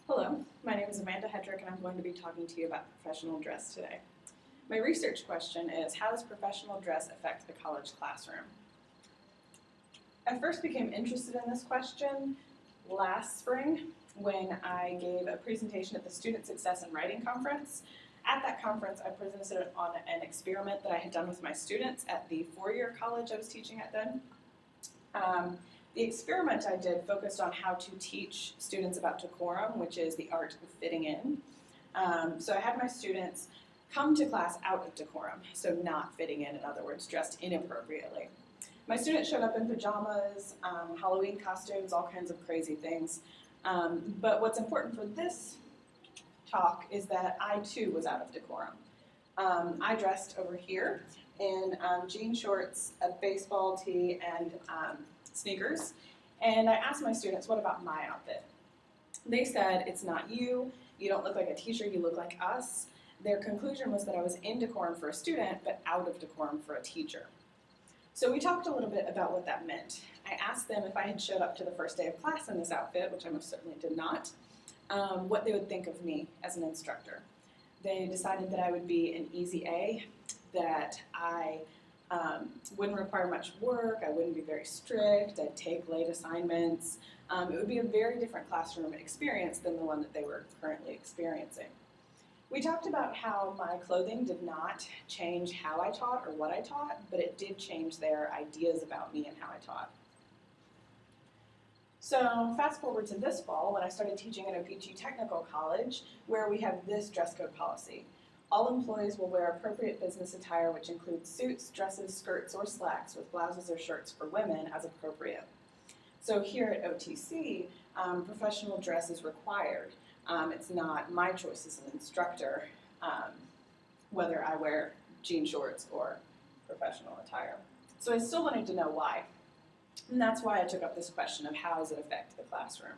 Hello, my name is Amanda Hedrick and I'm going to be talking to you about professional dress today. My research question is, how does professional dress affect the college classroom? I first became interested in this question last spring when I gave a presentation at the Student Success and Writing Conference. At that conference, I presented on an experiment that I had done with my students at the four-year college I was teaching at then. The experiment I did focused on how to teach students about decorum, which is the art of fitting in. So I had my students come to class out of decorum, so not fitting in other words, dressed inappropriately. My students showed up in pajamas, Halloween costumes, all kinds of crazy things. But what's important for this talk is that I too was out of decorum. I dressed over here in jean shorts, a baseball tee, and sneakers, and I asked my students, what about my outfit? They said, it's not you, you don't look like a teacher, you look like us. Their conclusion was that I was in decorum for a student, but out of decorum for a teacher. So we talked a little bit about what that meant. I asked them if I had showed up to the first day of class in this outfit, which I most certainly did not, what they would think of me as an instructor. They decided that I would be an easy A, that I wouldn't require much work, I wouldn't be very strict, I'd take late assignments. It would be a very different classroom experience than the one that they were currently experiencing. We talked about how my clothing did not change how I taught or what I taught, but it did change their ideas about me and how I taught. So fast forward to this fall when I started teaching at OPG Technical College, where we have this dress code policy. All employees will wear appropriate business attire, which includes suits, dresses, skirts, or slacks with blouses or shirts for women as appropriate. So here at OTC, professional dress is required. It's not my choice as an instructor whether I wear jean shorts or professional attire. So I still wanted to know why. And that's why I took up this question of how does it affect the classroom.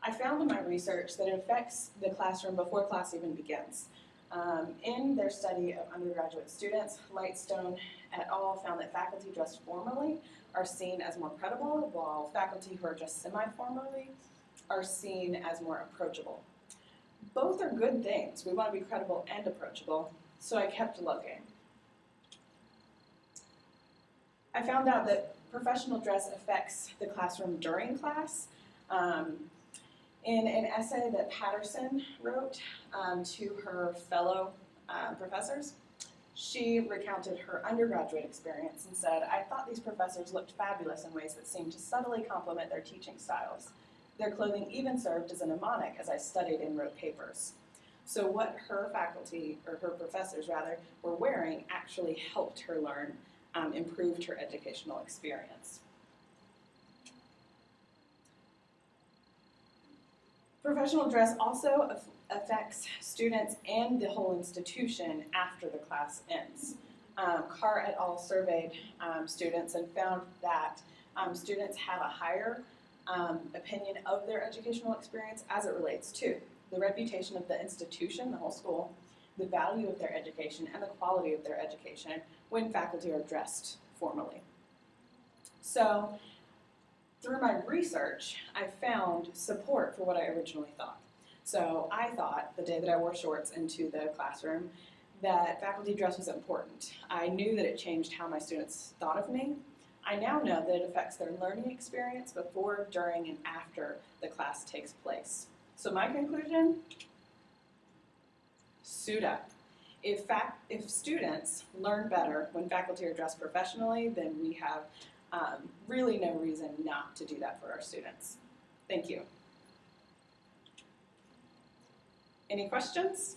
I found in my research that it affects the classroom before class even begins. In their study of undergraduate students, Lightstone et al. Found that faculty dressed formally are seen as more credible, while faculty who are dressed semi-formally are seen as more approachable. Both are good things. We want to be credible and approachable, so I kept looking. I found out that professional dress affects the classroom during class. In an essay that Patterson wrote to her fellow professors, she recounted her undergraduate experience and said, I thought these professors looked fabulous in ways that seemed to subtly complement their teaching styles. Their clothing even served as a mnemonic as I studied and wrote papers. So what her faculty, or her professors rather, were wearing actually helped her learn, improved her educational experience. Professional dress also affects students and the whole institution after the class ends. Carr et al. Surveyed students and found that students have a higher opinion of their educational experience as it relates to the reputation of the institution, the whole school, the value of their education, and the quality of their education when faculty are dressed formally. So, through my research, I found support for what I originally thought. So I thought, the day that I wore shorts into the classroom, that faculty dress was important. I knew that it changed how my students thought of me. I now know that it affects their learning experience before, during, and after the class takes place. So my conclusion, suit up. If students learn better when faculty are dressed professionally, then we have really no reason not to do that for our students. Thank you. Any questions?